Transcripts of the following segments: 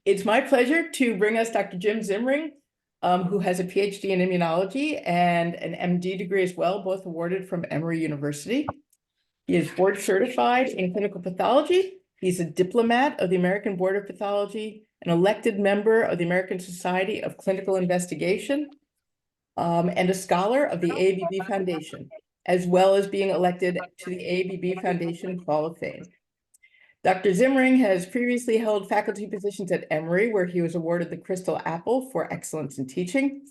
It's my pleasure to bring us Dr. JZimring, who has a PhD in immunology and an MD degree as well, both awarded from Emory University. He is board certified in clinical pathology. He's a diplomat of the American Board of Pathology, an elected member of the American Society of Clinical Investigation, and a scholar of the ABB Foundation, as well as being elected to the ABB Foundation Hall of Fame. Dr. Zimring has previously held faculty positions at Emory, where he was awarded the Crystal Apple for excellence in teaching,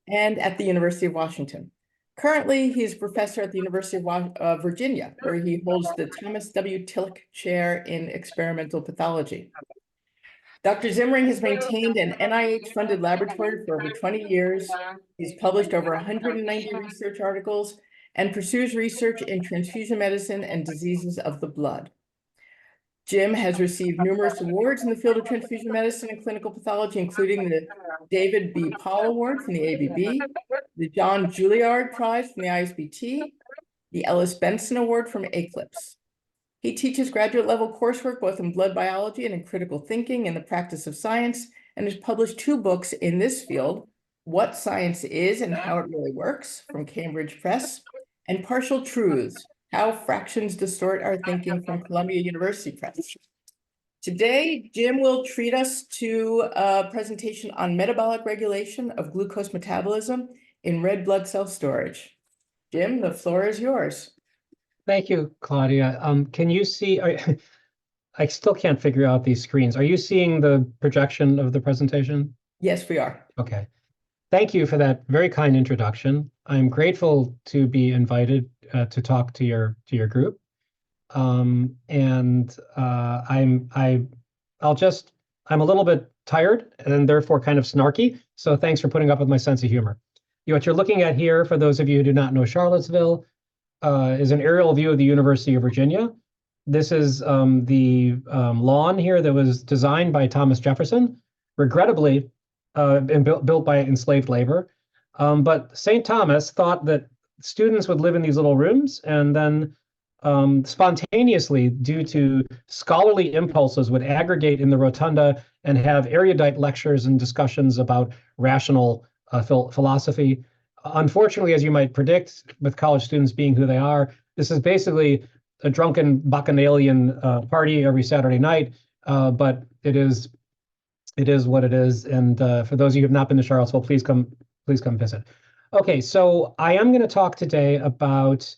and at the University of Washington. Currently, he is a professor at the University of Virginia, where he holds the Thomas W. Tillack Chair in Experimental Pathology. Dr. Zimring has maintained an NIH-funded laboratory for over 20 years. He's published over 190 research articles and pursues research in transfusion medicine and diseases of the blood. Jim has received numerous awards in the field of transfusion medicine and clinical pathology, including the David B. Paul Award from the ABB, the John Juilliard Prize from the ISBT, the Ellis Benson Award from Eclipse. He teaches graduate level coursework both in blood biology and in critical thinking and the practice of science, and has published 2 books in this field, What Science Is and How It Really Works from Cambridge Press, and Partial Truths, How Fractions Distort Our Thinking from Columbia University Press. Today, Jim will treat us to a presentation on metabolic regulation of glucose metabolism in red blood cell storage. Jim, the floor is yours. Thank you, Claudia. Can you see, I still can't figure out these screens. Are you seeing the projection of the presentation? Yes, we are. Okay. Thank you for that very kind introduction. I'm grateful to be invited to talk to your group, I'm a little bit tired and therefore kind of snarky. So thanks for putting up with my sense of humor. What you're looking at here, for those of you who do not know Charlottesville, is an aerial view of the University of Virginia. This is the lawn here that was designed by Thomas Jefferson, regrettably, and built by enslaved labor. But St. Thomas thought that students would live in these little rooms and then spontaneously, due to scholarly impulses, would aggregate in the rotunda and have erudite lectures and discussions about rational philosophy. Unfortunately, as you might predict, with college students being who they are, this is basically a drunken bacchanalian party every Saturday night, but it is what it is. And for those of you who have not been to Charlottesville, please come visit. Okay, so I am going to talk today about,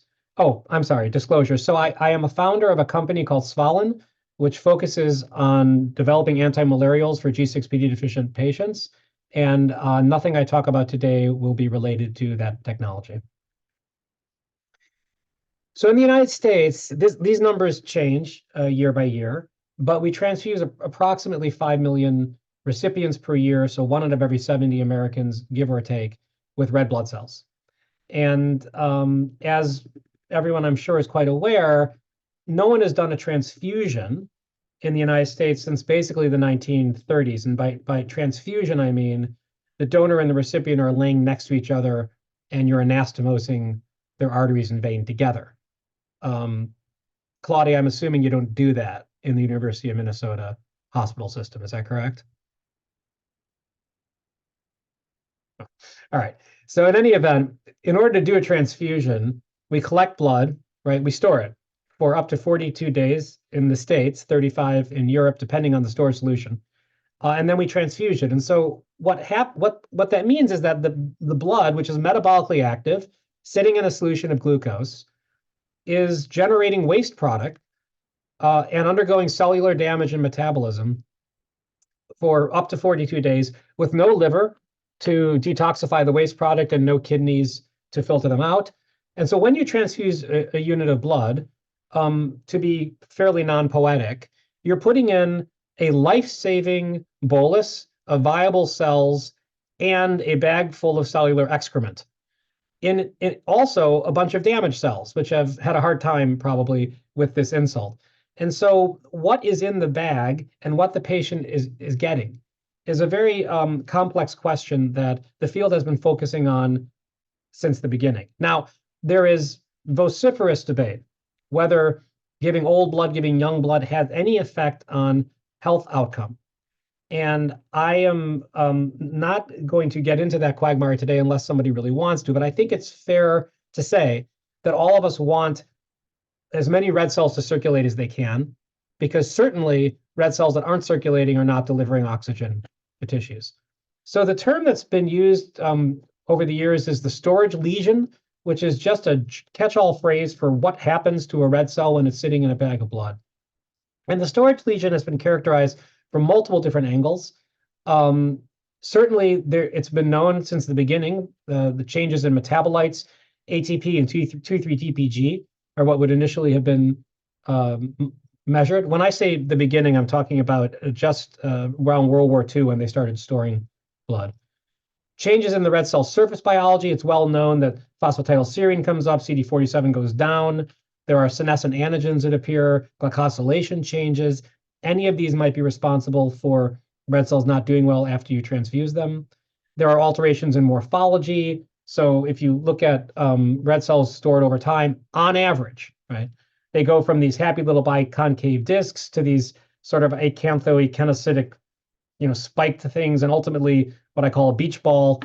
disclosure. So I am a founder of a company called Svalin, which focuses on developing antimalarials for G6PD deficient patients. And nothing I talk about today will be related to that technology. So in the United States, these numbers change year by year, but we transfuse approximately 5 million recipients per year, so 1 out of every 70 Americans, give or take, with red blood cells. And as everyone I'm sure is quite aware, no one has done a transfusion in the United States since basically the 1930s. And by transfusion, I mean the donor and the recipient are laying next to each other and you're anastomosing their arteries and vein together. Claudia, I'm assuming you don't do that in the University of Minnesota hospital system. Is that correct? All right. So in any event, in order to do a transfusion, we collect blood, right? We store it for up to 42 days in the States, 35 in Europe, depending on the storage solution. And then we transfuse it. And so what that means is that the blood, which is metabolically active, sitting in a solution of glucose, is generating waste product and undergoing cellular damage and metabolism for up to 42 days with no liver to detoxify the waste product and no kidneys to filter them out. And so when you transfuse a unit of blood, to be fairly non-poetic, you're putting in a life-saving bolus of viable cells and a bag full of cellular excrement. In also a bunch of damaged cells, which have had a hard time probably with this insult. And so what is in the bag and what the patient is getting is a very complex question that the field has been focusing on since the beginning. Now, there is vociferous debate whether giving old blood, giving young blood has any effect on health outcome. And I am not going to get into that quagmire today unless somebody really wants to, but I think it's fair to say that all of us want as many red cells to circulate as they can, because certainly red cells that aren't circulating are not delivering oxygen to tissues. So the term that's been used over the years is the storage lesion, which is just a catch-all phrase for what happens to a red cell when it's sitting in a bag of blood. And the storage lesion has been characterized from multiple different angles. Certainly, it's been known since the beginning, the changes in metabolites, ATP and 2,3-DPG are what would initially have been measured. When I say the beginning, I'm talking about just around World War II when they started storing blood. Changes in the red cell surface biology, it's well known that phosphatidylserine comes up, CD47 goes down. There are senescent antigens that appear, glycosylation changes. Any of these might be responsible for red cells not doing well after you transfuse them. There are alterations in morphology. So if you look at red cells stored over time, on average, right, they go from these happy little biconcave discs to these sort of acanthoic, spiked things, and ultimately what I call a beach ball.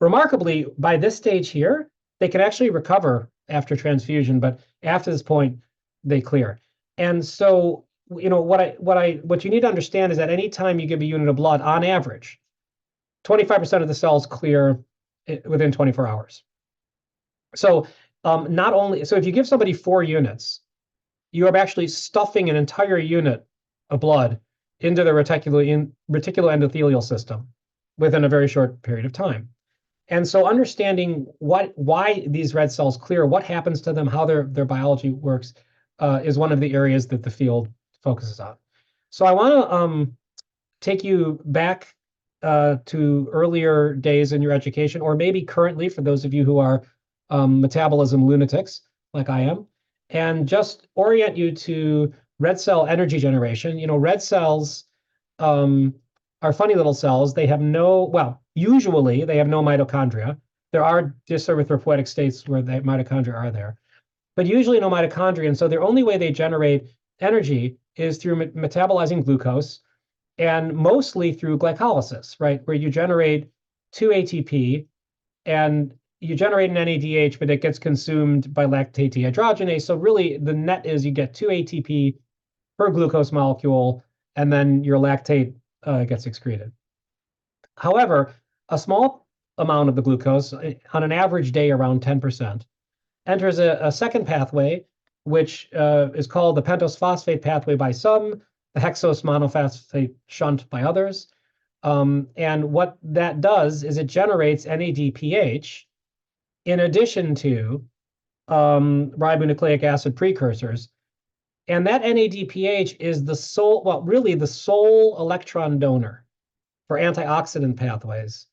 Remarkably, by this stage here, they can actually recover after transfusion, but after this point, they clear. And so, what you need to understand is that anytime you give a unit of blood, on average, 25% of the cells clear within 24 hours. So so if you give somebody 4 units, you are actually stuffing an entire unit of blood into the reticuloendothelial system within a very short period of time. And so understanding why these red cells clear, what happens to them, how their biology works, is one of the areas that the field focuses on. So I want to take you back to earlier days in your education, or maybe currently for those of you who are metabolism lunatics, like I am, and just orient you to red cell energy generation. Red cells are funny little cells. They have usually they have no mitochondria. There are dyserythropoietic states where the mitochondria are there, but usually no mitochondria. And so the only way they generate energy is through metabolizing glucose, and mostly through glycolysis, right? Where you generate 2 ATP and you generate an NADH, but it gets consumed by lactate dehydrogenase. So really the net is you get 2 ATP per glucose molecule, and then your lactate gets excreted. However, a small amount of the glucose, on an average day around 10%, enters a second pathway, which is called the pentose phosphate pathway by some, the hexose monophosphate shunt by others. And what that does is it generates NADPH in addition to ribonucleic acid precursors. And that NADPH is the sole electron donor for antioxidant pathways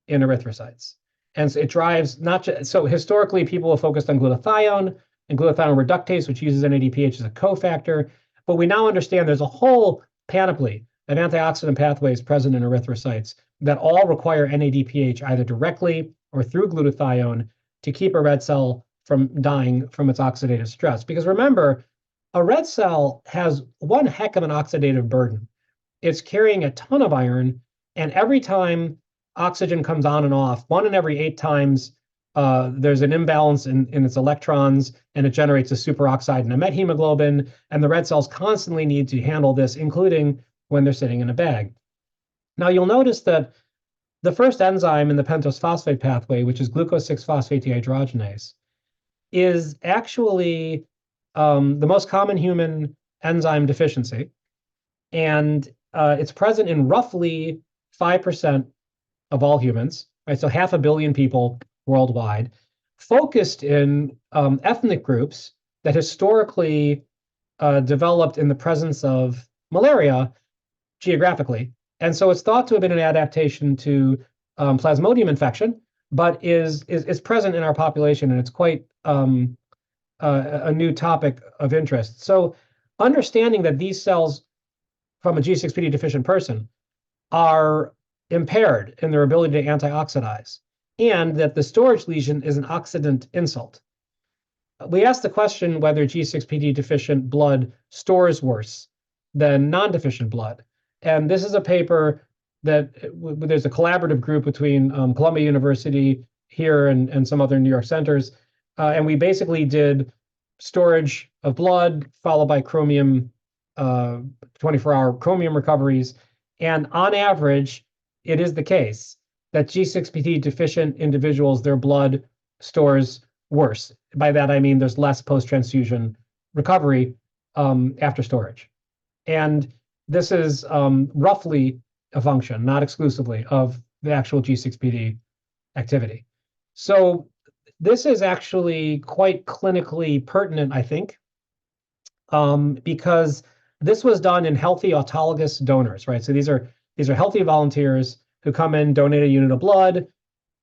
in erythrocytes. And so it drives so historically people have focused on glutathione and glutathione reductase, which uses NADPH as a cofactor. But we now understand there's a whole panoply of antioxidant pathways present in erythrocytes that all require NADPH either directly or through glutathione to keep a red cell from dying from its oxidative stress. Because remember, a red cell has one heck of an oxidative burden. It's carrying a ton of iron, and every time oxygen comes on and off, 1 in every 8 times, there's an imbalance in its electrons, and it generates a superoxide and a methemoglobin, and the red cells constantly need to handle this, including when they're sitting in a bag. Now, you'll notice that the first enzyme in the pentose phosphate pathway, which is glucose-6-phosphate dehydrogenase, is actually the most common human enzyme deficiency. And it's present in roughly 5% of all humans, right? So 500 million people worldwide, focused in ethnic groups that historically developed in the presence of malaria geographically. And so it's thought to have been an adaptation to plasmodium infection, but is present in our population, and it's quite a new topic of interest. So understanding that these cells from a G6PD deficient person are impaired in their ability to antioxidize, and that the storage lesion is an oxidant insult. We asked the question whether G6PD deficient blood stores worse than non-deficient blood. And this is a paper that there's a collaborative group between Columbia University here and some other New York centers. And we basically did storage of blood followed by chromium, 24-hour chromium recoveries. And on average, it is the case that G6PD deficient individuals, their blood stores worse. By that, I mean there's less post-transfusion recovery after storage. And this is roughly a function, not exclusively, of the actual G6PD activity. So this is actually quite clinically pertinent, I think, because this was done in healthy autologous donors, right? So these are healthy volunteers who come in, donate a unit of blood.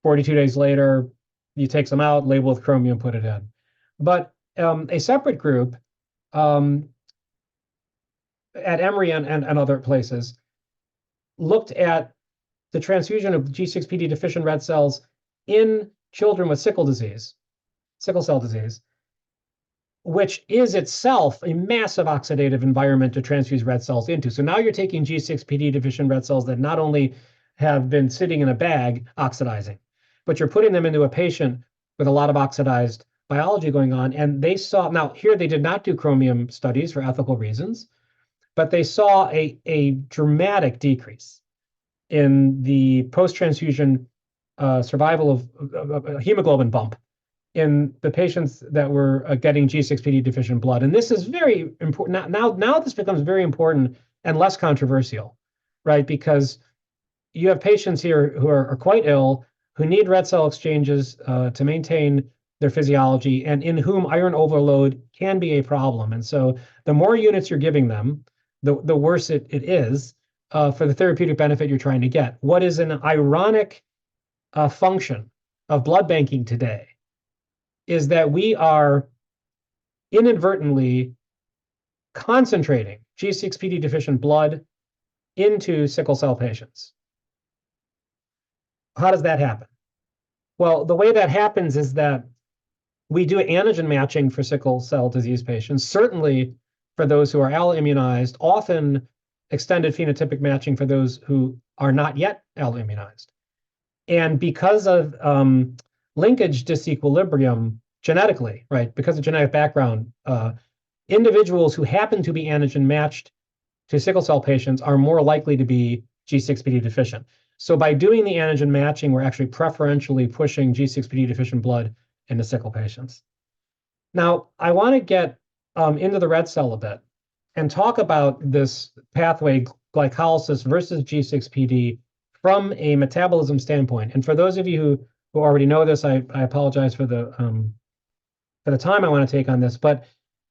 42 days later, you take them out, label with chromium, put it in. But a separate group at Emory and other places looked at the transfusion of G6PD deficient red cells in children with sickle cell disease, which is itself a massive oxidative environment to transfuse red cells into. So now you're taking G6PD deficient red cells that not only have been sitting in a bag oxidizing, but you're putting them into a patient with a lot of oxidized biology going on. And they saw, now here they did not do chromium studies for ethical reasons, but they saw a dramatic decrease in the post-transfusion survival of a hemoglobin bump in the patients that were getting G6PD deficient blood. And this is very important. Now this becomes very important and less controversial, right? Because you have patients here who are quite ill, who need red cell exchanges to maintain their physiology, and in whom iron overload can be a problem. And so the more units you're giving them, the worse it is for the therapeutic benefit you're trying to get. What is an ironic function of blood banking today is that we are inadvertently concentrating G6PD deficient blood into sickle cell patients. How does that happen? Well, the way that happens is that we do antigen matching for sickle cell disease patients, certainly for those who are alloimmunized, often extended phenotypic matching for those who are not yet alloimmunized. And because of linkage disequilibrium genetically, right, because of genetic background, individuals who happen to be antigen matched to sickle cell patients are more likely to be G6PD deficient. So by doing the antigen matching, we're actually preferentially pushing G6PD deficient blood into sickle patients. Now, I want to get into the red cell a bit and talk about this pathway, glycolysis versus G6PD, from a metabolism standpoint. And for those of you who already know this, I apologize for the time I want to take on this. But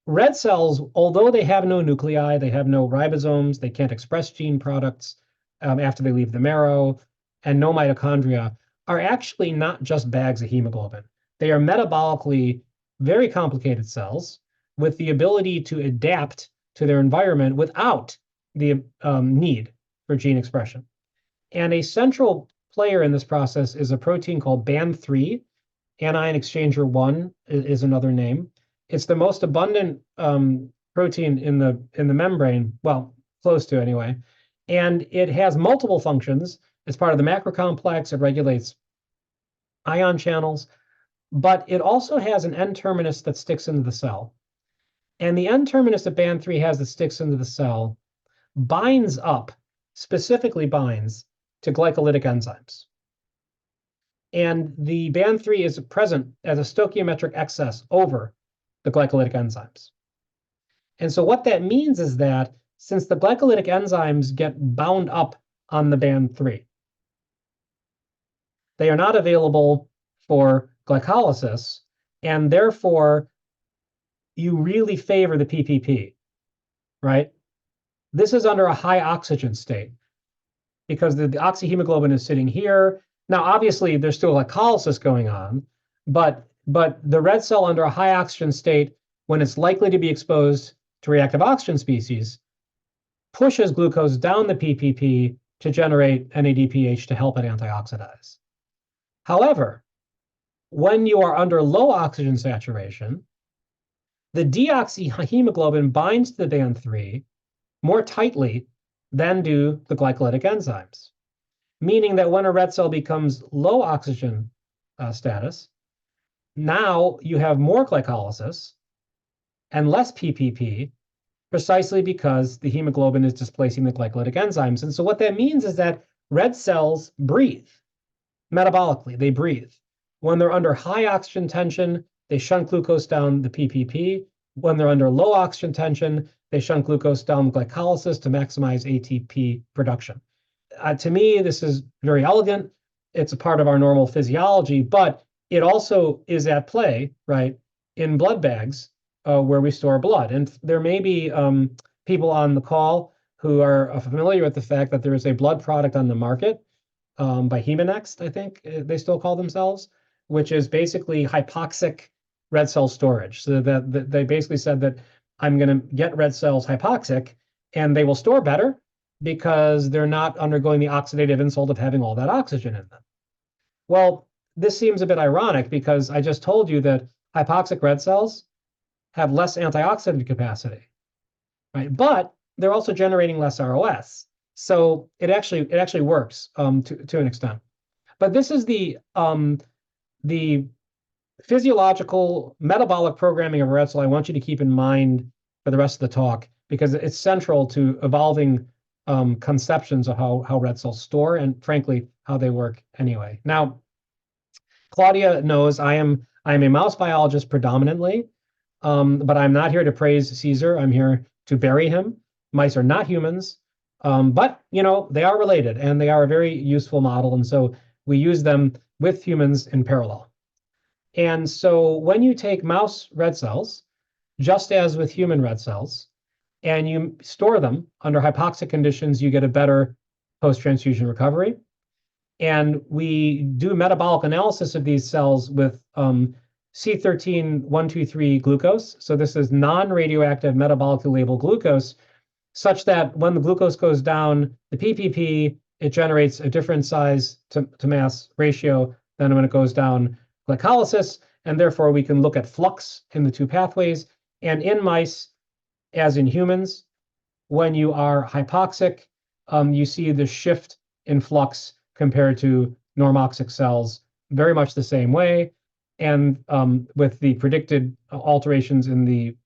red cells, although they have no nuclei, they have no ribosomes, they can't express gene products after they leave the marrow, and no mitochondria, are actually not just bags of hemoglobin. They are metabolically very complicated cells with the ability to adapt to their environment without the need for gene expression. And a central player in this process is a protein called BAN3. Anion exchanger 1 is another name. It's the most abundant protein in the membrane, well, close to anyway. And it has multiple functions. As part of the macrocomplex, it regulates ion channels, but it also has an N-terminus that sticks into the cell. And the N-terminus that BAN3 has that sticks into the cell binds up, specifically binds to glycolytic enzymes. And the BAN3 is present as a stoichiometric excess over the glycolytic enzymes. And so what that means is that since the glycolytic enzymes get bound up on the BAN3, they are not available for glycolysis, and therefore you really favor the PPP, right? This is under a high oxygen state because the oxyhemoglobin is sitting here. Now, obviously, there's still glycolysis going on, but the red cell under a high oxygen state, when it's likely to be exposed to reactive oxygen species, pushes glucose down the PPP to generate NADPH to help it antioxidize. However, when you are under low oxygen saturation, the deoxyhemoglobin binds to the BAN3 more tightly than do the glycolytic enzymes. Meaning that when a red cell becomes low oxygen status, now you have more glycolysis and less PPP, precisely because the hemoglobin is displacing the glycolytic enzymes. And so what that means is that red cells breathe metabolically. They breathe. When they're under high oxygen tension, they shunt glucose down the PPP. When they're under low oxygen tension, they shunt glucose down glycolysis to maximize ATP production. To me, this is very elegant. It's a part of our normal physiology, but it also is at play, right, in blood bags where we store blood. And there may be people on the call who are familiar with the fact that there is a blood product on the market by Hemonext, I think they still call themselves, which is basically hypoxic red cell storage. So that they basically said that I'm going to get red cells hypoxic and they will store better because they're not undergoing the oxidative insult of having all that oxygen in them. Well, this seems a bit ironic because I just told you that hypoxic red cells have less antioxidant capacity, right? But they're also generating less ROS. So it actually works to an extent. But this is the physiological metabolic programming of a red cell I want you to keep in mind for the rest of the talk, because it's central to evolving conceptions of how red cells store and, frankly, how they work anyway. Now, Claudia knows I am a mouse biologist predominantly, but I'm not here to praise Caesar. I'm here to bury him. Mice are not humans, but they are related and they are a very useful model, and so we use them with humans in parallel. And so when you take mouse red cells, just as with human red cells, and you store them under hypoxic conditions, you get a better post-transfusion recovery. And we do metabolic analysis of these cells with C13-123 glucose. So this is non-radioactive metabolically labeled glucose, such that when the glucose goes down, the PPP, it generates a different size to mass ratio than when it goes down glycolysis. And therefore, we can look at flux in the two pathways. And in mice, as in humans, when you are hypoxic, you see the shift in flux compared to normoxic cells very much the same way. And with the predicted alterations in the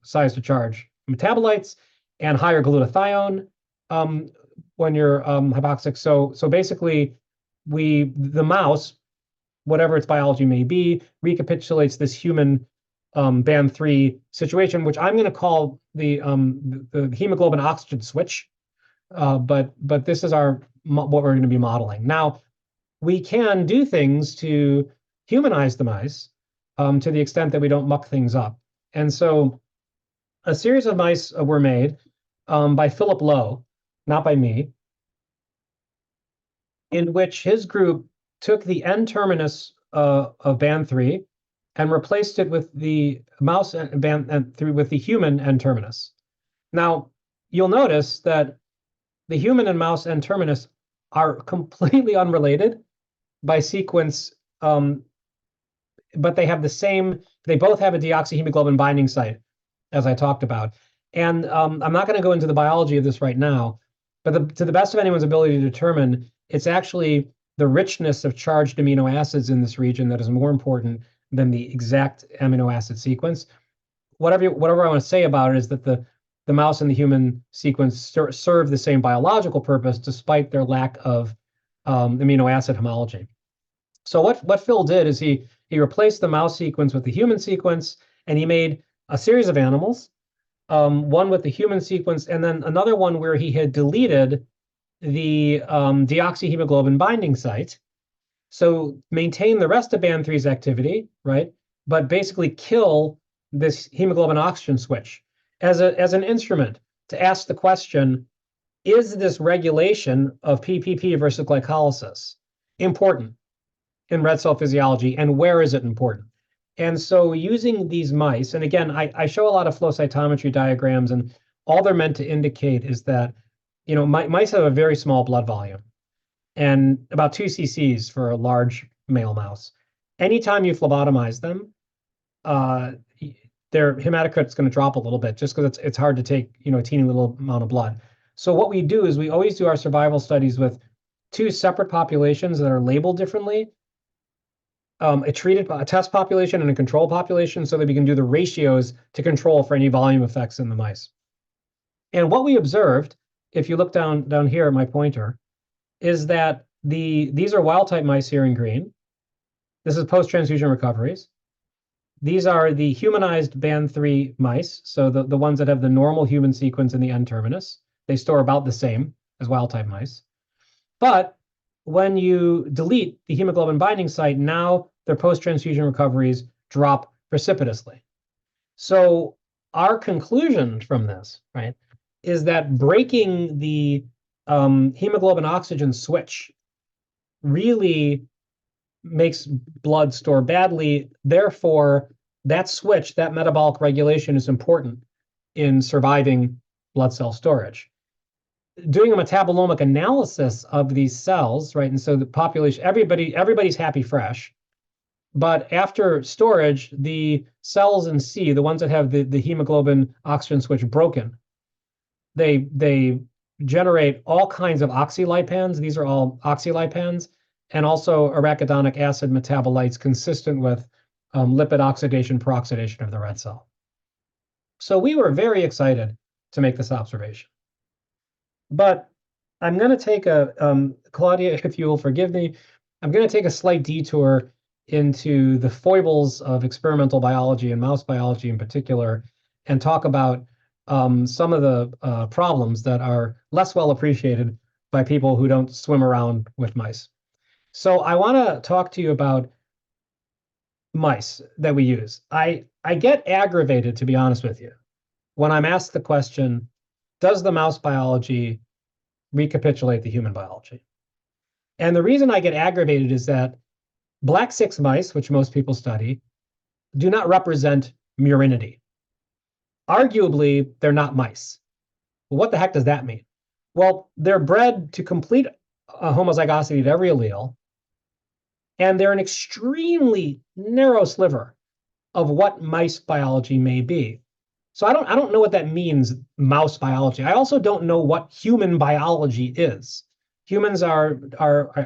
size to charge metabolites and higher glutathione when you're hypoxic. So basically, the mouse, whatever its biology may be, recapitulates this human band 3 situation, which I'm going to call the hemoglobin oxygen switch. But this is what we're going to be modeling. Now, we can do things to humanize the mice to the extent that we don't muck things up. And so a series of mice were made by Philip Lowe, not by me, in which his group took the N-terminus of band 3 and replaced it with the mouse band 3 with the human N-terminus. Now, you'll notice that the human and mouse N-terminus are completely unrelated by sequence, but they have they both have a deoxyhemoglobin binding site, as I talked about. And I'm not going to go into the biology of this right now, but to the best of anyone's ability to determine, it's actually the richness of charged amino acids in this region that is more important than the exact amino acid sequence. Whatever I want to say about it is that the mouse and the human sequence serve the same biological purpose despite their lack of amino acid homology. So what Phil did is he replaced the mouse sequence with the human sequence, and he made a series of animals, one with the human sequence, and then another one where he had deleted the deoxyhemoglobin binding site. So maintain the rest of band 3's activity, right? But basically kill this hemoglobin oxygen switch as an instrument to ask the question, is this regulation of PPP versus glycolysis important in red cell physiology, and where is it important? And so using these mice, and again, I show a lot of flow cytometry diagrams, and all they're meant to indicate is that, mice have a very small blood volume and about 2 cc's for a large male mouse. Anytime you phlebotomize them, their hematocrit's going to drop a little bit just because it's hard to take, a teeny little amount of blood. So what we do is we always do our survival studies with two separate populations that are labeled differently, a test population and a control population, so that we can do the ratios to control for any volume effects in the mice. And what we observed, if you look down here at my pointer, is that these are wild type mice here in green. This is post-transfusion recoveries. These are the humanized band 3 mice, so the ones that have the normal human sequence in the N-terminus. They store about the same as wild type mice. But when you delete the hemoglobin binding site, now their post-transfusion recoveries drop precipitously. So our conclusion from this, right, is that breaking the hemoglobin oxygen switch really makes blood store badly. Therefore, that switch, that metabolic regulation, is important in surviving blood cell storage. Doing a metabolomic analysis of these cells, right? And so the population, everybody's happy fresh. But after storage, the cells in C, the ones that have the hemoglobin oxygen switch broken, they generate all kinds of oxylipans. These are all oxylipans, and also arachidonic acid metabolites consistent with lipid oxidation peroxidation of the red cell. So we were very excited to make this observation. But I'm going to take Claudia, if you will forgive me, I'm going to take a slight detour into the foibles of experimental biology and mouse biology in particular, and talk about some of the problems that are less well appreciated by people who don't swim around with mice. So I want to talk to you about mice that we use. I get aggravated, to be honest with you, when I'm asked the question, does the mouse biology recapitulate the human biology? And the reason I get aggravated is that black 6 mice, which most people study, do not represent murinity. Arguably, they're not mice. Well, what the heck does that mean? Well, they're bred to complete homozygosity at every allele, and they're an extremely narrow sliver of what mice biology may be. So I don't know what that means, mouse biology. I also don't know what human biology is. Humans are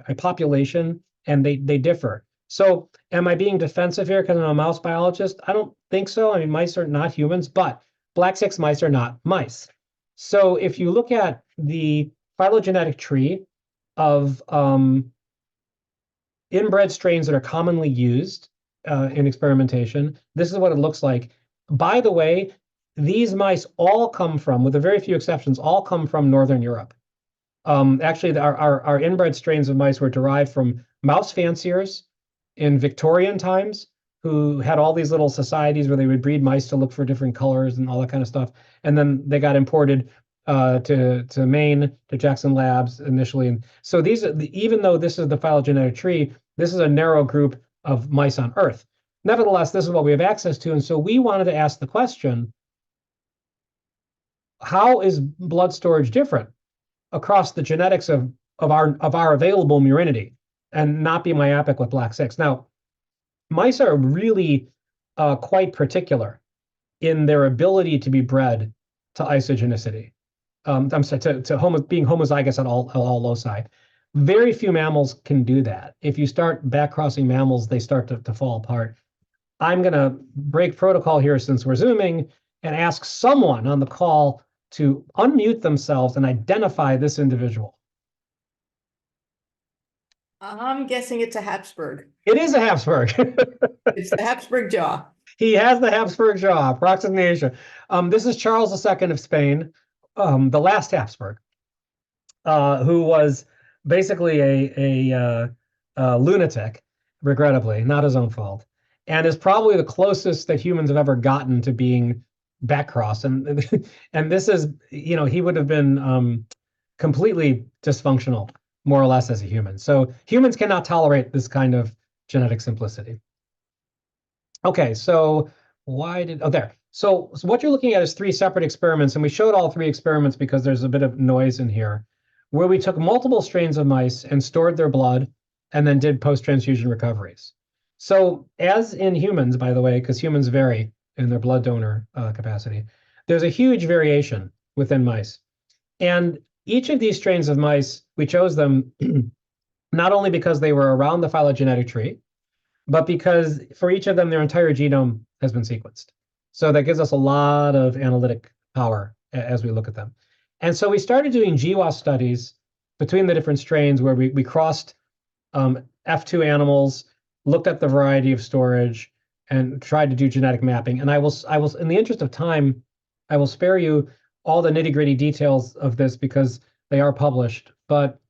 a population, and they differ. So am I being defensive here because I'm a mouse biologist? I don't think so. I mean, mice are not humans, but black 6 mice are not mice. So if you look at the phylogenetic tree of inbred strains that are commonly used in experimentation, this is what it looks like. By the way, these mice all come from, with a very few exceptions, all come from Northern Europe. Actually, our inbred strains of mice were derived from mouse fanciers in Victorian times, who had all these little societies where they would breed mice to look for different colors and all that kind of stuff. And then they got imported to Maine, to Jackson Labs initially. And so these are even though this is the phylogenetic tree, this is a narrow group of mice on Earth. Nevertheless, this is what we have access to. And so we wanted to ask the question, how is blood storage different across the genetics of our available murinity, and not be myopic with black 6? Now, mice are really quite particular in their ability to be bred to isogenicity. I'm sorry, to being homozygous at all loci. Very few mammals can do that. If you start back-crossing mammals, they start to fall apart. I'm going to break protocol here since we're Zooming and ask someone on the call to unmute themselves and identify this individual. I'm guessing it's a Habsburg. It is a Habsburg. It's the Habsburg jaw. He has the Habsburg jaw, approximation. This is Charles II of Spain, the last Habsburg, who was basically a lunatic, regrettably, not his own fault, and is probably the closest that humans have ever gotten to being backcrossed. And this is, he would have been completely dysfunctional, more or less, as a human. So humans cannot tolerate this kind of genetic simplicity. Okay, so there. So what you're looking at is 3 separate experiments, and we showed all 3 experiments because there's a bit of noise in here, where we took multiple strains of mice and stored their blood and then did post-transfusion recoveries. So as in humans, by the way, because humans vary in their blood donor capacity, there's a huge variation within mice. And each of these strains of mice, we chose them not only because they were around the phylogenetic tree, but because for each of them, their entire genome has been sequenced. So that gives us a lot of analytic power as we look at them. And so we started doing GWAS studies between the different strains where we crossed F2 animals, looked at the variety of storage, and tried to do genetic mapping. And I will, in the interest of time, I will spare you all the nitty-gritty details of this because they are published. But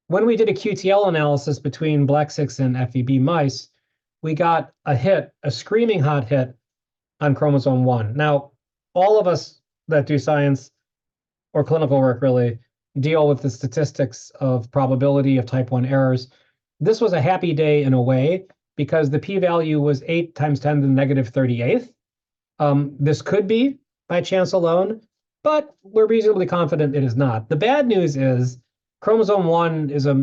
when we did a QTL analysis between Black 6 and FEB mice, we got a hit, a screaming hot hit on chromosome 1. Now, all of us that do science or clinical work really deal with the statistics of probability of type 1 errors. This was a happy day in a way because the p-value was 8 times 10 to the negative 38th. This could be by chance alone, but we're reasonably confident it is not. The bad news is chromosome 1 is a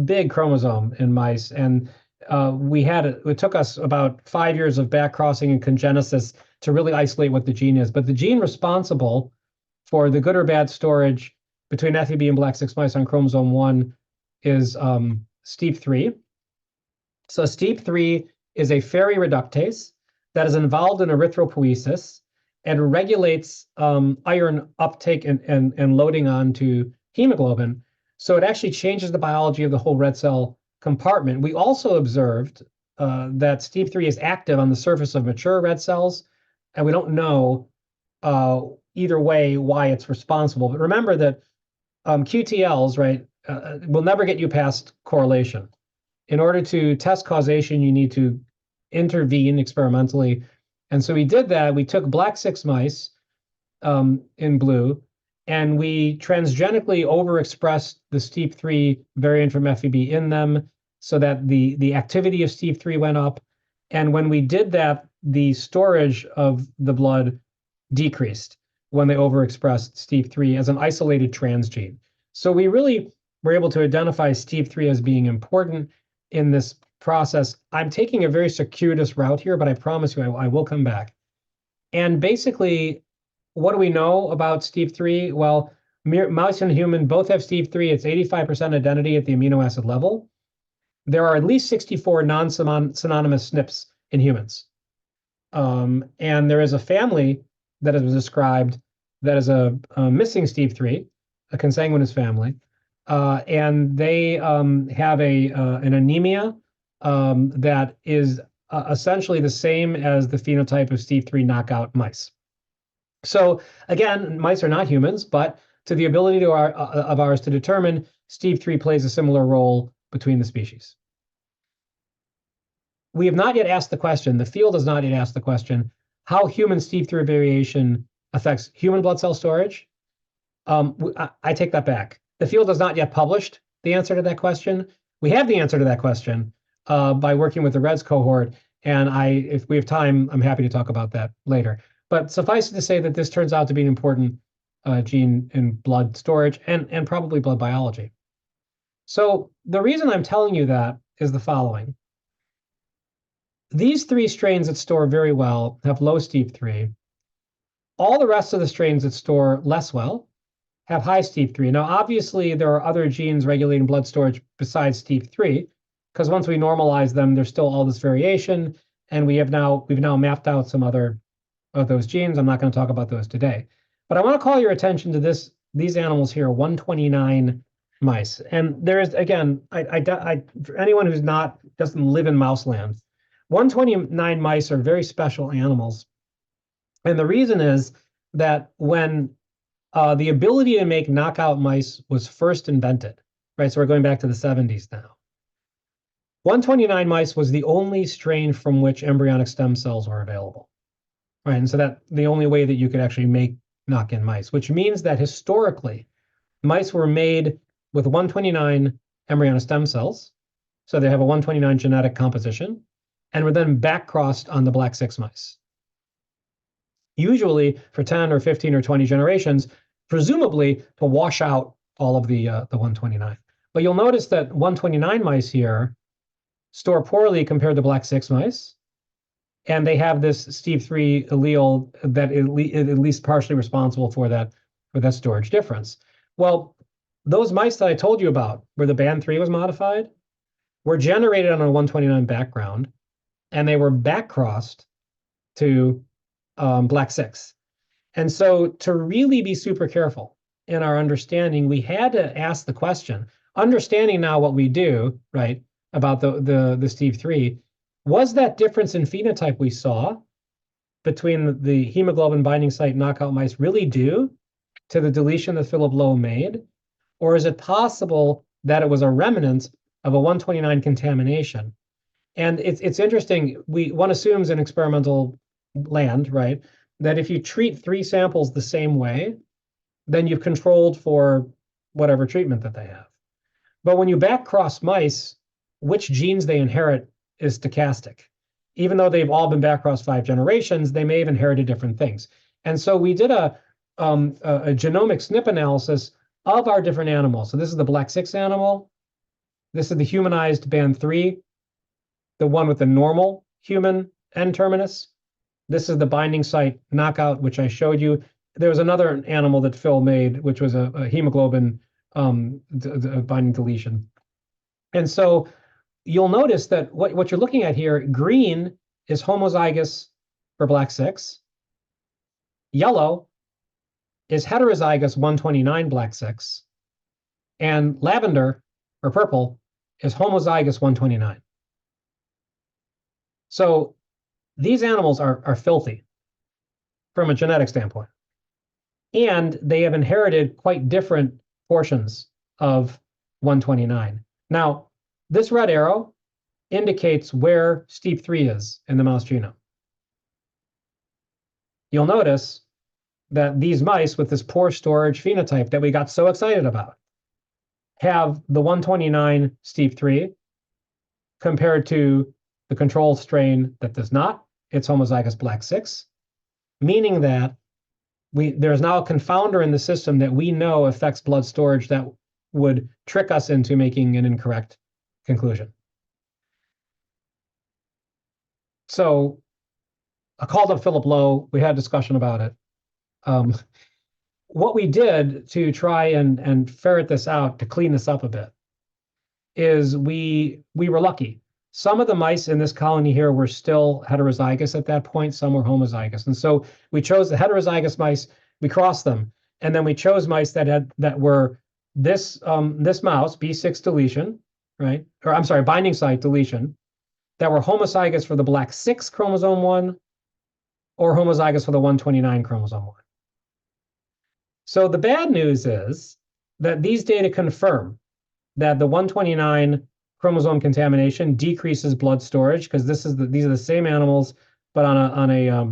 big chromosome in mice, and it took us about 5 years of backcrossing and congenesis to really isolate what the gene is. But the gene responsible for the good or bad storage between FEB and Black 6 mice on chromosome 1 is STEAP3. So STEAP3 is a ferry reductase that is involved in erythropoiesis and regulates iron uptake and loading onto hemoglobin. So it actually changes the biology of the whole red cell compartment. We also observed that STEAP3 is active on the surface of mature red cells, and we don't know either way why it's responsible. But remember that QTLs, right, will never get you past correlation. In order to test causation, you need to intervene experimentally. And so we did that. We took Black 6 mice in blue, and we transgenically overexpressed the STEAP3 variant from FEB in them so that the activity of STEAP3 went up. And when we did that, the storage of the blood decreased when they overexpressed STEAP3 as an isolated transgene. So we really were able to identify STEAP3 as being important in this process. I'm taking a very circuitous route here, but I promise you I will come back. And basically, what do we know about STEAP3? Well, mouse and human both have STEAP3. It's 85% identity at the amino acid level. There are at least 64 non-synonymous SNPs in humans. And there is a family that is described that is a missing STEAP3, a consanguineous family. And they have an anemia that is essentially the same as the phenotype of STEAP3 knockout mice. So again, mice are not humans, but to the ability of ours to determine, STEAP3 plays a similar role between the species. We have not yet asked the question, the field has not yet asked the question, how human STEAP3 variation affects human blood cell storage. I take that back. The field has not yet published the answer to that question. We have the answer to that question by working with the REDS cohort, and if we have time, I'm happy to talk about that later. But suffice it to say that this turns out to be an important gene in blood storage and probably blood biology. So the reason I'm telling you that is the following. These 3 strains that store very well have low STEAP3. All the rest of the strains that store less well have high STEAP3. Now, obviously, there are other genes regulating blood storage besides STEAP3, because once we normalize them, there's still all this variation, and we've now mapped out some other of those genes. I'm not going to talk about those today. But I want to call your attention to these animals here, 129 mice. And there is, again, for anyone who's doesn't live in mouse land, 129 mice are very special animals. And the reason is that when the ability to make knockout mice was first invented, right? So we're going back to the 70s now. 129 mice was the only strain from which embryonic stem cells were available, right? And so that the only way that you could actually make knock-in mice, which means that historically, mice were made with 129 embryonic stem cells. So they have a 129 genetic composition, and were then back-crossed on the Black 6 mice. Usually for 10 or 15 or 20 generations, presumably to wash out all of the 129. But you'll notice that 129 mice here store poorly compared to Black 6 mice, and they have this STEAP3 allele that is at least partially responsible for that with that storage difference. Well, those mice that I told you about, where the band 3 was modified, were generated on a 129 background, and they were back-crossed to black 6. And so to really be super careful in our understanding, we had to ask the question, understanding now what we do, right, about the Steve 3, was that difference in phenotype we saw between the hemoglobin binding site knockout mice really due to the deletion that Philip Lowe made? Or is it possible that it was a remnant of a 129 contamination? And it's interesting, one assumes in experimental land, right, that if you treat 3 samples the same way, then you've controlled for whatever treatment that they have. But when you back-cross mice, which genes they inherit is stochastic. Even though they've all been back-crossed 5 generations, they may have inherited different things. And so we did a genomic SNP analysis of our different animals. So this is the black 6 animal. This is the humanized band 3, the one with the normal human N-terminus. This is the binding site knockout, which I showed you. There was another animal that Phil made, which was a hemoglobin binding deletion. And so you'll notice that what you're looking at here, green is homozygous for black 6. Yellow is heterozygous 129 black 6. And lavender, or purple, is homozygous 129. So these animals are filthy from a genetic standpoint. And they have inherited quite different portions of 129. Now, this red arrow indicates where Steve 3 is in the mouse genome. You'll notice that these mice with this poor storage phenotype that we got so excited about have the 129 Steve 3 compared to the control strain that does not. It's homozygous black 6, meaning that there's now a confounder in the system that we know affects blood storage that would trick us into making an incorrect conclusion. So I called up Philip Lowe. We had a discussion about it. What we did to try and ferret this out, to clean this up a bit, is we were lucky. Some of the mice in this colony here were still heterozygous at that point. Some were homozygous. And so we chose the heterozygous mice, we crossed them, and then we chose mice that were this mouse, B6 deletion, right? Or I'm sorry, binding site deletion, that were homozygous for the black 6 chromosome 1 or homozygous for the 129 chromosome 1. So the bad news is that these data confirm that the 129 chromosome contamination decreases blood storage, because these are the same animals, but on a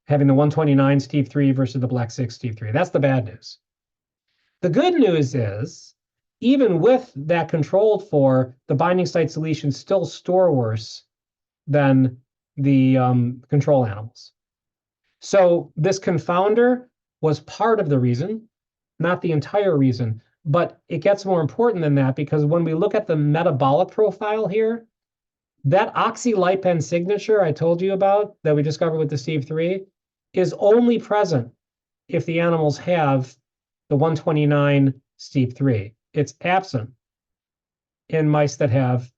having the 129 Steve 3 versus the black 6 Steve 3. That's the bad news. The good news is, even with that controlled for, the binding site deletions still store worse than the control animals. So this confounder was part of the reason, not the entire reason. But it gets more important than that, because when we look at the metabolic profile here, that oxylipan signature I told you about that we discovered with the Steve 3 is only present if the animals have the 129 Steve 3. It's absent in mice that have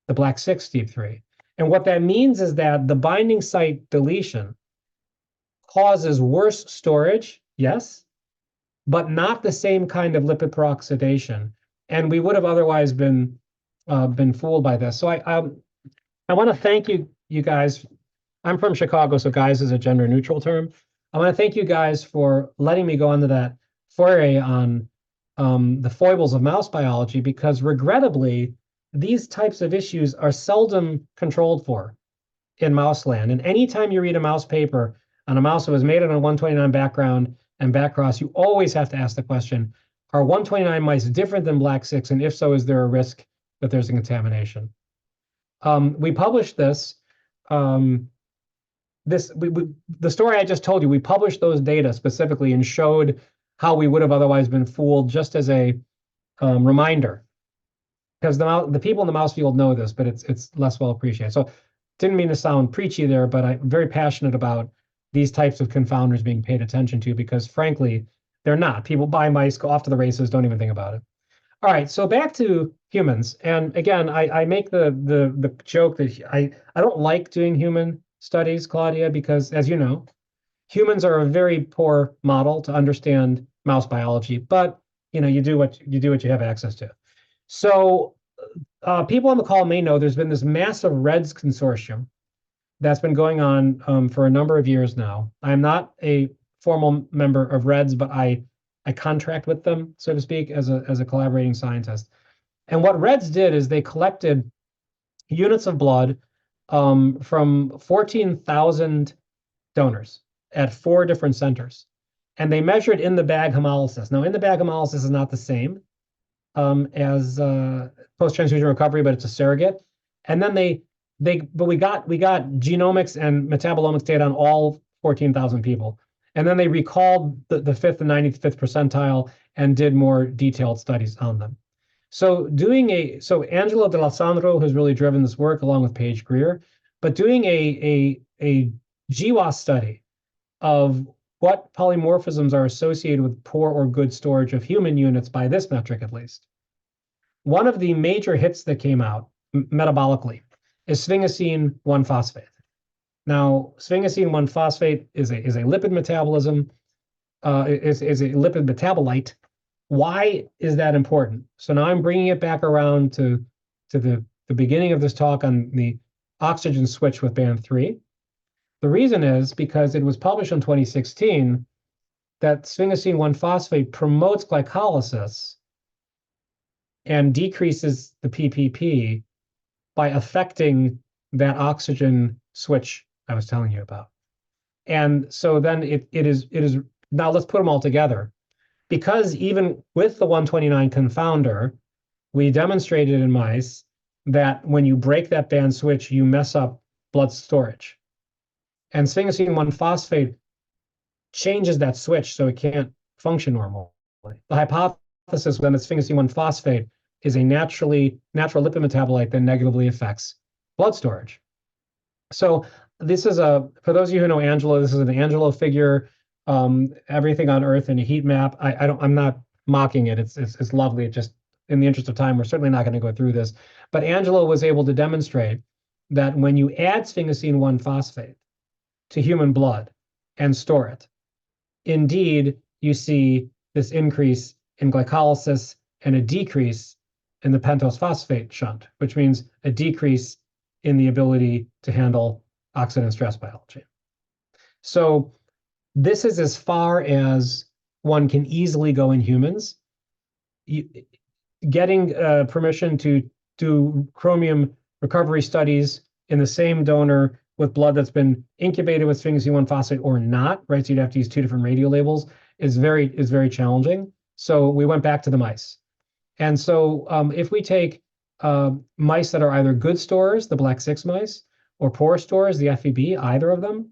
the black 6 Steve 3. And what that means is that the binding site deletion causes worse storage, yes, but not the same kind of lipid peroxidation. And we would have otherwise been fooled by this. So I want to thank you guys. I'm from Chicago, so guys is a gender neutral term. I want to thank you guys for letting me go into that foray on the foibles of mouse biology, because regrettably, these types of issues are seldom controlled for in mouse land. And anytime you read a mouse paper on a mouse that was made on a 129 background and backcross, you always have to ask the question, are 129 mice different than black 6? And if so, is there a risk that there's a contamination? We published this. The story I just told you, we published those data specifically and showed how we would have otherwise been fooled, just as a reminder. Because the people in the mouse field know this, but it's less well appreciated. So didn't mean to sound preachy there, but I'm very passionate about these types of confounders being paid attention to, because frankly, they're not. People buy mice, go off to the races, don't even think about it. All right, so back to humans. And again, I make the joke that I don't like doing human studies, Claudia, because as you know, humans are a very poor model to understand mouse biology, but you do what you have access to. So people on the call may know there's been this massive REDS consortium that's been going on for a number of years now. I'm not a formal member of REDS, but I contract with them, so to speak, as a collaborating scientist. And what REDS did is they collected units of blood from 14,000 donors at 4 different centers. And they measured in the bag hemolysis. Now, in the bag hemolysis is not the same as post-transfusion recovery, but it's a surrogate. And then but we got genomics and metabolomics data on all 14,000 people. And then they recalled the 5th and 95th percentile and did more detailed studies on them. So Angelo D'Alessandro has really driven this work along with Paige Greer, but doing a GWAS study of what polymorphisms are associated with poor or good storage of human units by this metric at least. One of the major hits that came out metabolically is sphingosine 1-phosphate. Now, sphingosine 1-phosphate is a lipid metabolism, is a lipid metabolite. Why is that important? So now I'm bringing it back around to the beginning of this talk on the oxygen switch with band 3. The reason is because it was published in 2016 that sphingosine 1-phosphate promotes glycolysis and decreases the PPP by affecting that oxygen switch I was telling you about. And so then it is now let's put them all together. Because even with the 129 confounder, we demonstrated in mice that when you break that band switch, you mess up blood storage. And sphingosine 1-phosphate changes that switch so it can't function normally. The hypothesis then that sphingosine 1-phosphate is a natural lipid metabolite that negatively affects blood storage. So this is for those of you who know Angelo, this is an Angelo figure, everything on Earth in a heat map. I'm not mocking it. It's lovely. It just, in the interest of time, we're certainly not going to go through this. But Angelo was able to demonstrate that when you add sphingosine 1-phosphate to human blood and store it, indeed, you see this increase in glycolysis and a decrease in the pentose phosphate shunt, which means a decrease in the ability to handle oxidant stress biology. So this is as far as one can easily go in humans. Getting permission to do chromium recovery studies in the same donor with blood that's been incubated with sphingosine 1-phosphate or not, right? So you'd have to use 2 different radiolabels, is very challenging. So we went back to the mice. And so if we take mice that are either good storers, the Black 6 mice, or poor storers, the FEB, either of them,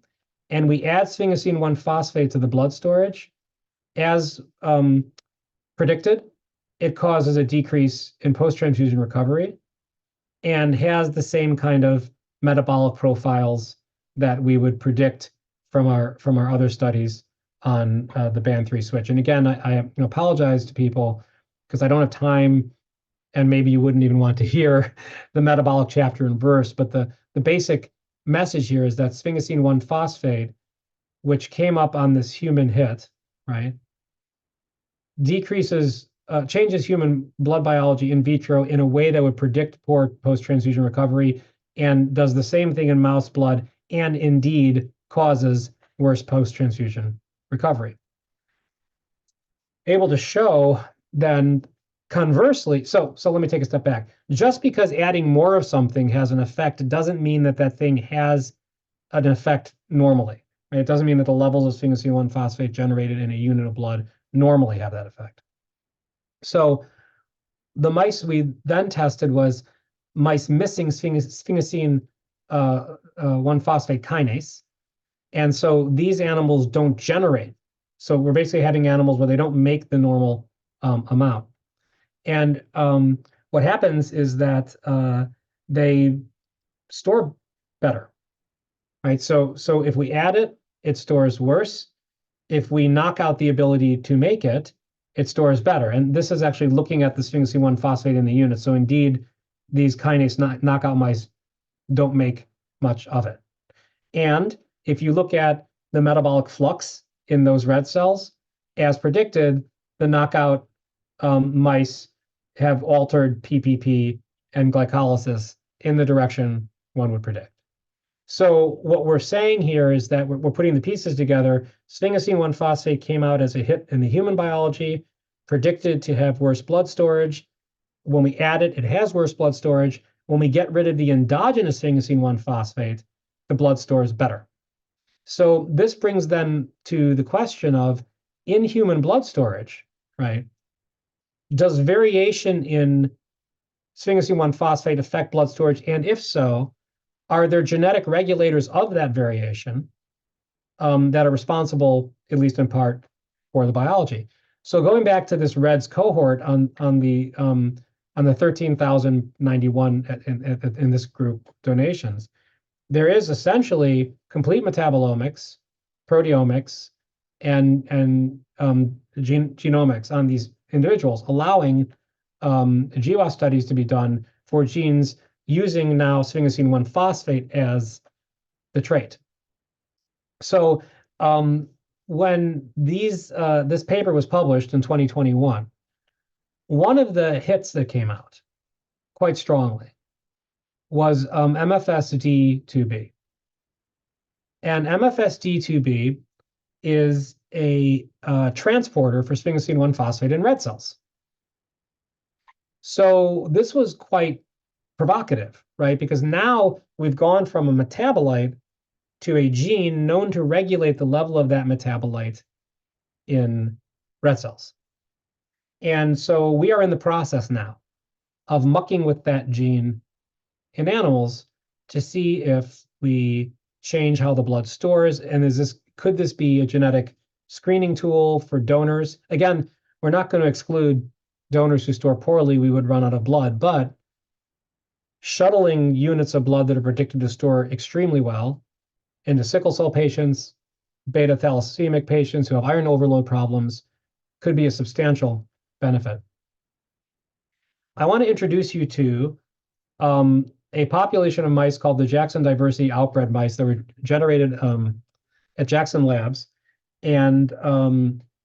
and we add sphingosine 1-phosphate to the blood storage, as predicted, it causes a decrease in post-transfusion recovery and has the same kind of metabolic profiles that we would predict from our other studies on the band 3 switch. And again, I apologize to people because I don't have time, and maybe you wouldn't even want to hear the metabolic chapter and verse, but the basic message here is that sphingosine 1-phosphate, which came up on this human hit, right, changes human blood biology in vitro in a way that would predict poor post-transfusion recovery, and does the same thing in mouse blood, and indeed causes worse post-transfusion recovery. Able to show then conversely, so let me take a step back. Just because adding more of something has an effect doesn't mean that that thing has an effect normally. Right? It doesn't mean that the levels of sphingosine 1-phosphate generated in a unit of blood normally have that effect. So the mice we then tested was mice missing sphingosine 1-phosphate kinase. And so these animals don't generate. So we're basically having animals where they don't make the normal amount. And what happens is that they store better, right? So if we add it, it stores worse. if we knock out the ability to make it, it stores better. And this is actually looking at the sphingosine-1 phosphate in the unit. So indeed, these kinase knockout mice don't make much of it. And if you look at the metabolic flux in those red cells, as predicted, the knockout mice have altered PPP and glycolysis in the direction one would predict. So what we're saying here is that we're putting the pieces together. Sphingosine-1 phosphate came out as a hit in the human biology, predicted to have worse blood storage. When we add it, it has worse blood storage. When we get rid of the endogenous sphingosine-1 phosphate, the blood stores better. So this brings then to the question of, in human blood storage, right, does variation in sphingosine-1 phosphate affect blood storage? And if so, are there genetic regulators of that variation that are responsible, at least in part, for the biology? So going back to this REDS cohort on the 13,091 in this group donations, there is essentially complete metabolomics, proteomics, and genomics on these individuals, allowing GWAS studies to be done for genes using now sphingosine-1 phosphate as the trait. So when this paper was published in 2021, one of the hits that came out quite strongly was MFSD2B. And MFSD2B is a transporter for sphingosine-1 phosphate in red cells. So this was quite provocative, right? Because now we've gone from a metabolite to a gene known to regulate the level of that metabolite in red cells. And so we are in the process now of mucking with that gene in animals to see if we change how the blood stores, and could this be a genetic screening tool for donors? Again, we're not going to exclude donors who store poorly. We would run out of blood, but shuttling units of blood that are predicted to store extremely well into sickle cell patients, beta thalassaemic patients who have iron overload problems could be a substantial benefit. I want to introduce you to a population of mice called the Jackson diversity outbred mice that were generated at Jackson Labs. And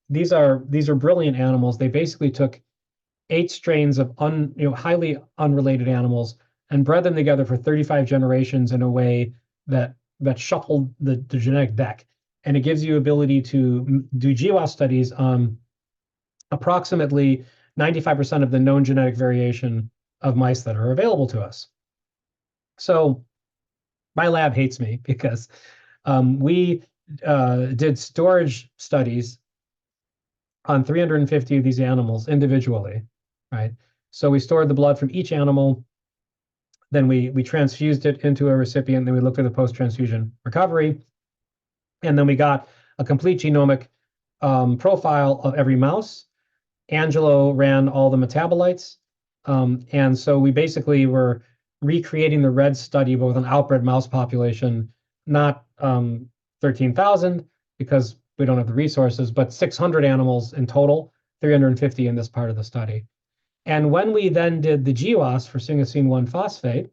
these are brilliant animals. They basically took 8 strains of highly unrelated animals and bred them together for 35 generations in a way that shuffled the genetic deck. And it gives you ability to do GWAS studies on approximately 95% of the known genetic variation of mice that are available to us. So my lab hates me because we did storage studies on 350 of these animals individually, right? So we stored the blood from each animal, then we transfused it into a recipient, then we looked at the post-transfusion recovery, and then we got a complete genomic profile of every mouse. Angelo ran all the metabolites, and so we basically were recreating the RED study, but with an outbred mouse population, not 13,000, because we don't have the resources, but 600 animals in total, 350 in this part of the study. And when we then did the GWAS for sphingosine-1 phosphate,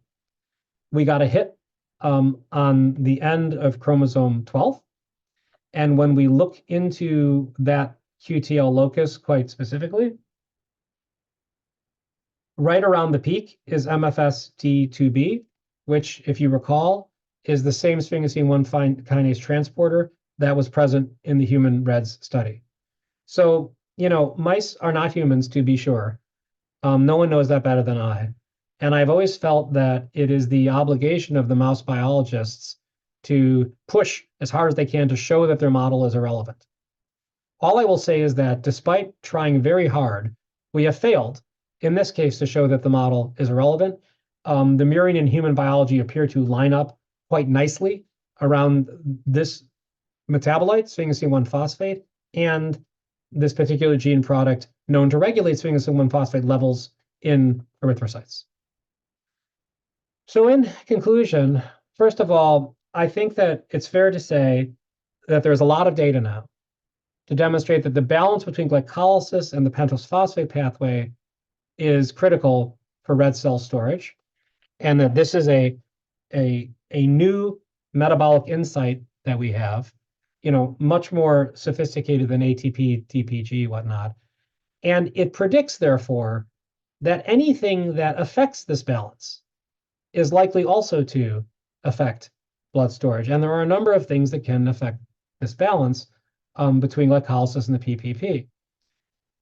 we got a hit on the end of chromosome 12. And when we look into that QTL locus quite specifically, right around the peak is MFSD2B, which, if you recall, is the same sphingosine-1 kinase transporter that was present in the human REDS study. So, mice are not humans, to be sure. No one knows that better than I. And I've always felt that it is the obligation of the mouse biologists to push as hard as they can to show that their model is irrelevant. All I will say is that despite trying very hard, we have failed, in this case, to show that the model is irrelevant. The murine and human biology appear to line up quite nicely around this metabolite, sphingosine-1 phosphate, and this particular gene product known to regulate sphingosine-1 phosphate levels in erythrocytes. So in conclusion, first of all, I think that it's fair to say that there's a lot of data now to demonstrate that the balance between glycolysis and the pentose phosphate pathway is critical for red cell storage, and that this is a new metabolic insight that we have, much more sophisticated than ATP, TPG, whatnot. And it predicts, therefore, that anything that affects this balance is likely also to affect blood storage. And there are a number of things that can affect this balance between glycolysis and the PPP.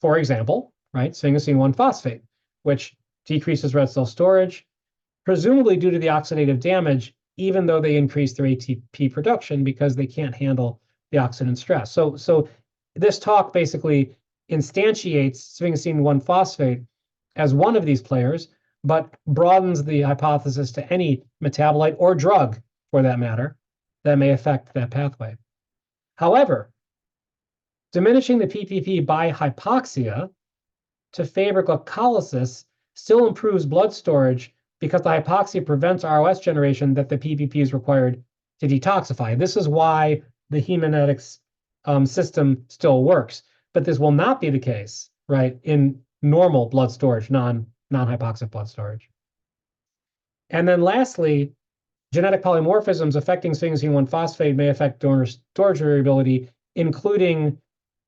For example, right, sphingosine 1-phosphate, which decreases red cell storage, presumably due to the oxidative damage, even though they increase their ATP production because they can't handle the oxidant stress. So this talk basically instantiates sphingosine 1-phosphate as one of these players, but broadens the hypothesis to any metabolite or drug, for that matter, that may affect that pathway. However, diminishing the PPP by hypoxia to favor glycolysis still improves blood storage because the hypoxia prevents ROS generation that the PPP is required to detoxify. This is why the hemonetics system still works, but this will not be the case, right, in normal blood storage, non-hypoxic blood storage. And then lastly, genetic polymorphisms affecting sphingosine 1-phosphate may affect donor storage variability, including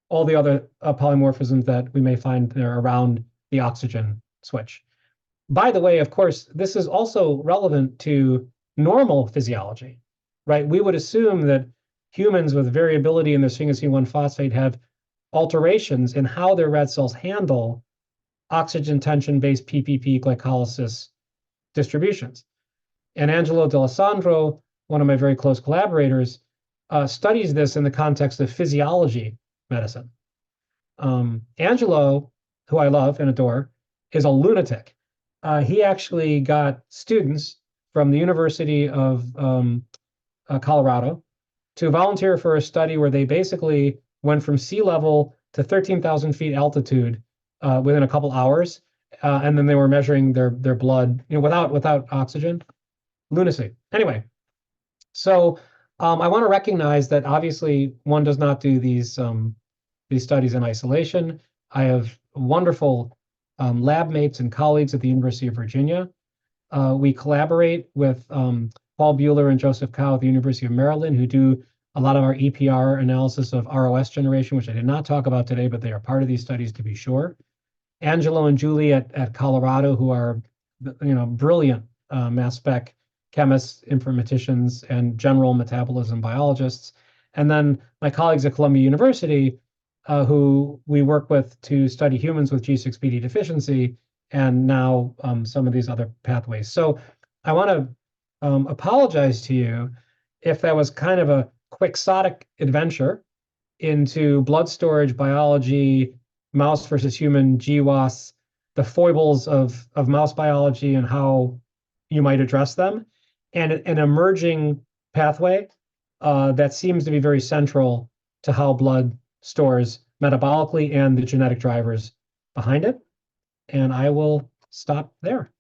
all the other polymorphisms that we may find there around the oxygen switch. By the way, of course, this is also relevant to normal physiology, right? We would assume that humans with variability in their sphingosine 1-phosphate have alterations in how their red cells handle oxygen tension-based PPP glycolysis distributions. And Angelo D'Alessandro, one of my very close collaborators, studies this in the context of physiology medicine. Angelo, who I love and adore, is a lunatic. He actually got students from the University of Colorado to volunteer for a study where they basically went from sea level to 13,000 feet altitude within a couple hours, and then they were measuring their blood, without oxygen. Lunacy. Anyway, so I want to recognize that obviously one does not do these studies in isolation. I have wonderful lab mates and colleagues at the University of Virginia. We collaborate with Paul Buehler and Joseph Cow at the University of Maryland, who do a lot of our EPR analysis of ROS generation, which I did not talk about today, but they are part of these studies to be sure. Angelo and Julie at Colorado, who are brilliant mass spec chemists, informaticians, and general metabolism biologists. And then my colleagues at Columbia University, who we work with to study humans with G6PD deficiency, and now some of these other pathways. So I want to apologize to you if that was kind of a quixotic adventure into blood storage biology, mouse versus human GWAS, the foibles of mouse biology and how you might address them, and an emerging pathway that seems to be very central to how blood stores metabolically and the genetic drivers behind it. And I will stop there.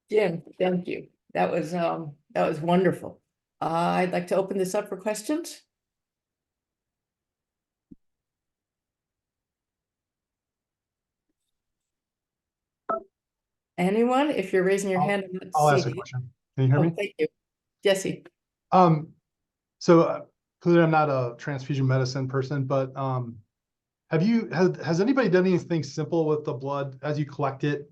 Jim, thank you. That was wonderful. I'd like to open this up for questions. Anyone? If you're raising your hand, I'll ask a question. Can you hear me? Thank you. Jesse. So clearly I'm not a transfusion medicine person, but has anybody done anything simple with the blood as you collect it,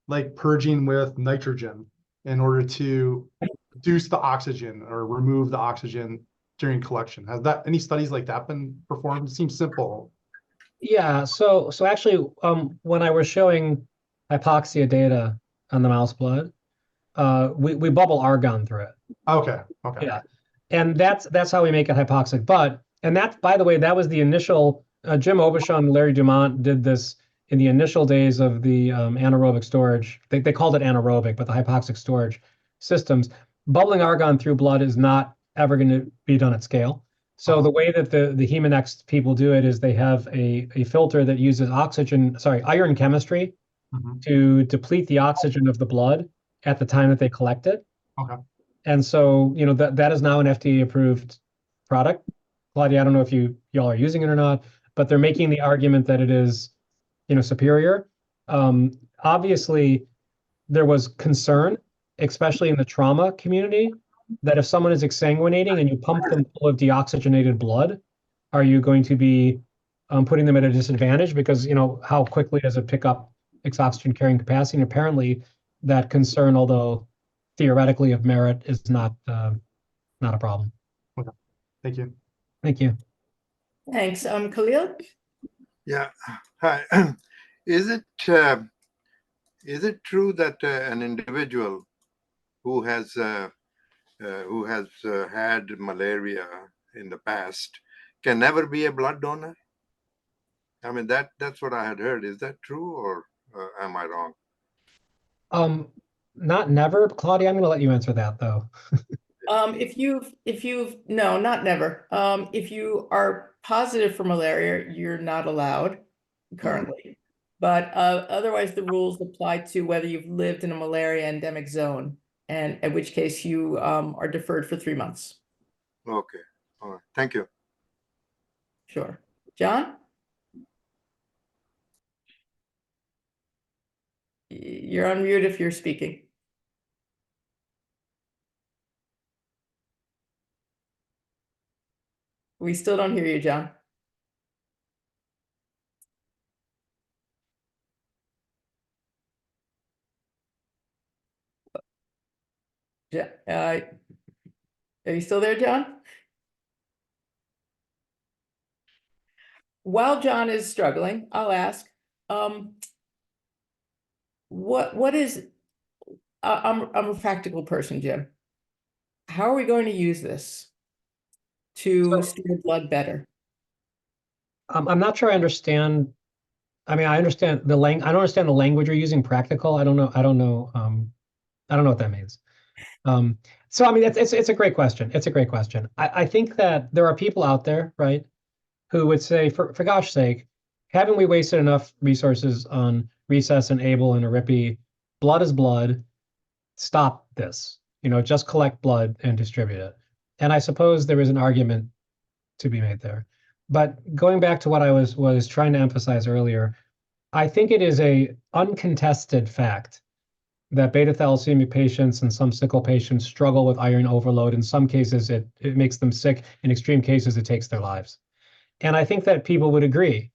like purging with nitrogen in order to reduce the oxygen or remove the oxygen during collection? Has any studies like that been performed? It seems simple. Yeah, so actually, when I was showing hypoxia data on the mouse blood, we bubble argon through it. Okay. Yeah, and that's how we make it hypoxic. And that, by the way, that was the initial. Jim Aubuchon and Larry Dumont did this in the initial days of the anaerobic storage. They called it anaerobic, but the hypoxic storage systems. Bubbling argon through blood is not ever going to be done at scale. So the way that the Hemonex people do it is they have a filter that uses iron chemistry to deplete the oxygen of the blood at the time that they collect it. Okay. And so, that is now an FDA approved product. Claudia, I don't know if y'all are using it or not, but they're making the argument that it is, superior. Obviously, there was concern, especially in the trauma community, that if someone is exsanguinating and you pump them full of deoxygenated blood, are you going to be putting them at a disadvantage? Because, how quickly does it pick up its oxygen carrying capacity? And apparently that concern, although theoretically of merit, is not a problem. Okay. Thank you. Thank you. Thanks. Khalil? Yeah. Hi. Is it true that an individual who has had malaria in the past can never be a blood donor? I mean, that's what I had heard. Is that true, or am I wrong? Not never, Claudia. I'm going to let you answer that though. No, not never. If you are positive for malaria, you're not allowed currently. But otherwise, the rules apply to whether you've lived in a malaria endemic zone, and in which case you are deferred for 3 months. Okay. All right. Thank you. Sure. John? You're on mute if you're speaking. We still don't hear you, John. Are you still there, John? While John is struggling, I'll ask, what is, I'm a practical person, Jim. How are we going to use this to store blood better? I'm not sure I understand. I mean, I understand I don't understand the language you're using, practical. I don't know what that means. So I mean, it's a great question. It's a great question. I think that there are people out there, right, who would say, for gosh sake, haven't we wasted enough resources on Recess and Able and Aripi? Blood is blood. Stop this. Just collect blood and distribute it. And I suppose there is an argument to be made there. But going back to what I was trying to emphasize earlier, I think it is a uncontested fact that beta thalassemia patients and some sickle patients struggle with iron overload. In some cases, it makes them sick. In extreme cases, it takes their lives. And I think that people would agree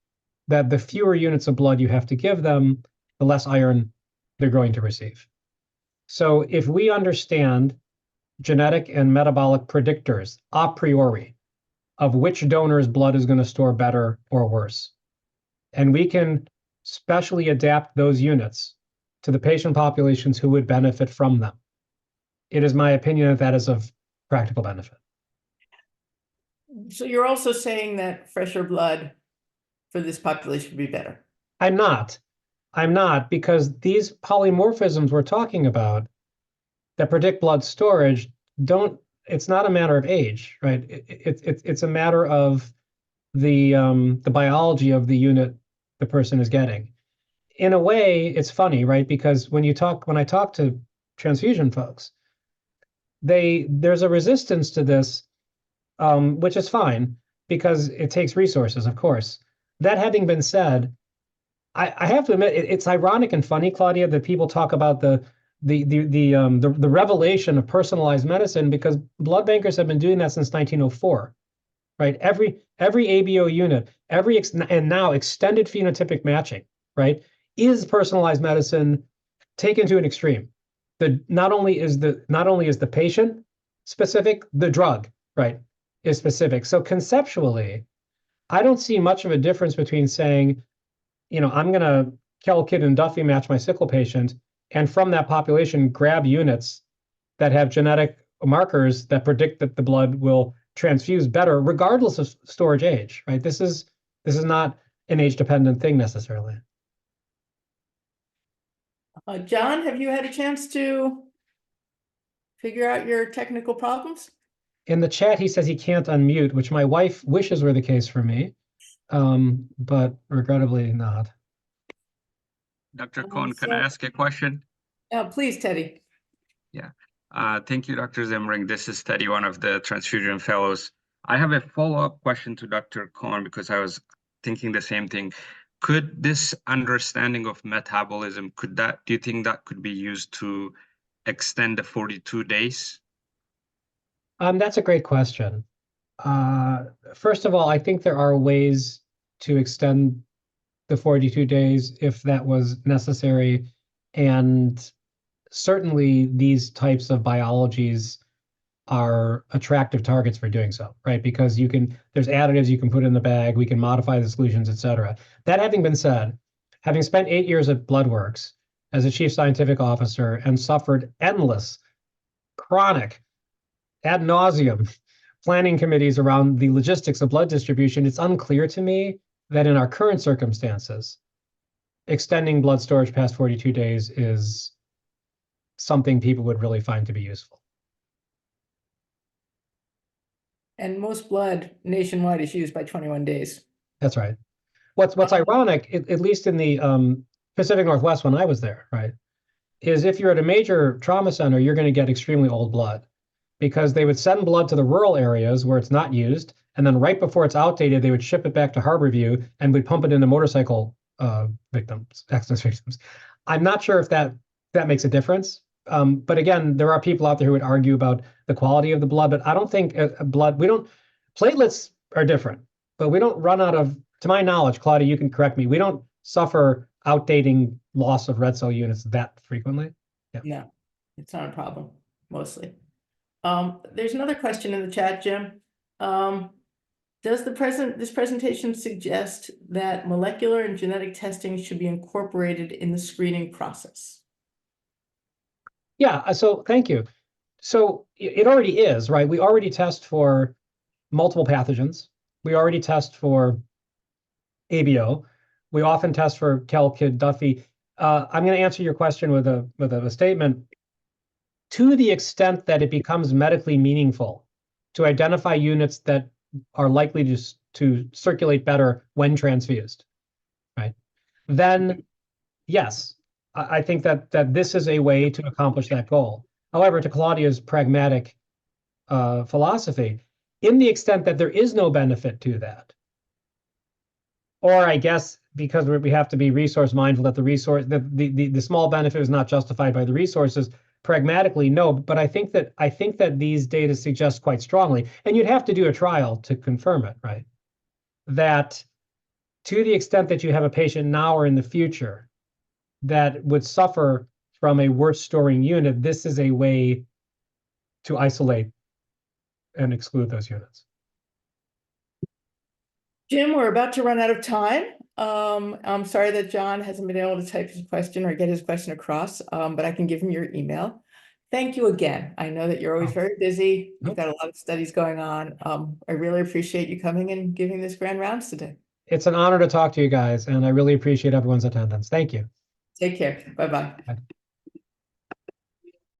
that the fewer units of blood you have to give them, the less iron they're going to receive. So if we understand genetic and metabolic predictors a priori of which donor's blood is going to store better or worse, and we can specially adapt those units to the patient populations who would benefit from them, it is my opinion that that is of practical benefit. So you're also saying that fresher blood for this population would be better? I'm not, because these polymorphisms we're talking about that predict blood storage it's not a matter of age, right? It's a matter of the biology of the unit the person is getting. In a way, it's funny, right? Because when I talk to transfusion folks, there's a resistance to this, which is fine because it takes resources, of course. That having been said, I have to admit it's ironic and funny, Claudia, that people talk about the revelation of personalized medicine, because blood bankers have been doing that since 1904, right? Every ABO unit, and now extended phenotypic matching, right, is personalized medicine taken to an extreme. Not only is the patient specific, the drug, right, is specific. So conceptually, I don't see much of a difference between saying, I'm going to Kell-Kidd and Duffy match my sickle patient, and from that population, grab units that have genetic markers that predict that the blood will transfuse better, regardless of storage age, right? This is not an age-dependent thing necessarily. John, have you had a chance to figure out your technical problems? In the chat, he says he can't unmute, which my wife wishes were the case for me, but regrettably not. Dr. Cohn, can I ask a question? Please, Teddy. Yeah. Thank you, Dr. Zimring. This is Teddy, one of the transfusion fellows. I have a follow-up question to Dr. Cohn because I was thinking the same thing. Could this understanding of metabolism, do you think that could be used to extend the 42 days? That's a great question. First of all, I think there are ways to extend the 42 days if that was necessary. And certainly these types of biologies are attractive targets for doing so, right? Because there's additives you can put in the bag, we can modify the solutions, et cetera. That having been said, having spent 8 years at Bloodworks as a chief scientific officer and suffered endless, chronic, ad nauseum planning committees around the logistics of blood distribution, it's unclear to me that in our current circumstances, extending blood storage past 42 days is something people would really find to be useful. And most blood nationwide is used by 21 days. That's right. What's ironic, at least in the Pacific Northwest when I was there, right, is if you're at a major trauma center, you're going to get extremely old blood because they would send blood to the rural areas where it's not used. And then right before it's outdated, they would ship it back to Harborview and we'd pump it into motorcycle victims, accident victims. I'm not sure if that makes a difference. But again, there are people out there who would argue about the quality of the blood, but I don't think platelets are different, but we don't run out of, to my knowledge, Claudia, you can correct me, we don't suffer outdating loss of red cell units that frequently. Yeah. No, it's not a problem, mostly. There's another question in the chat, Jim. Does this presentation suggest that molecular and genetic testing should be incorporated in the screening process? Yeah, so thank you. So it already is, right? We already test for multiple pathogens. We already test for ABO. We often test for Kel-Kid Duffy. I'm going to answer your question with a statement. To the extent that it becomes medically meaningful to identify units that are likely to circulate better when transfused, right? Then, yes, I think that this is a way to accomplish that goal. However, to Claudia's pragmatic philosophy, in the extent that there is no benefit to that, or I guess because we have to be resource mindful that the small benefit is not justified by the resources, pragmatically, no. But I think that these data suggest quite strongly, and you'd have to do a trial to confirm it, right? That to the extent that you have a patient now or in the future that would suffer from a worse storing unit, this is a way to isolate and exclude those units. Jim, we're about to run out of time. I'm sorry that John hasn't been able to type his question or get his question across, but I can give him your email. Thank you again. I know that you're always very busy. You've got a lot of studies going on. I really appreciate you coming and giving this grand rounds today. It's an honor to talk to you guys, and I really appreciate everyone's attendance. Thank you. Take care. Bye-bye. Bye.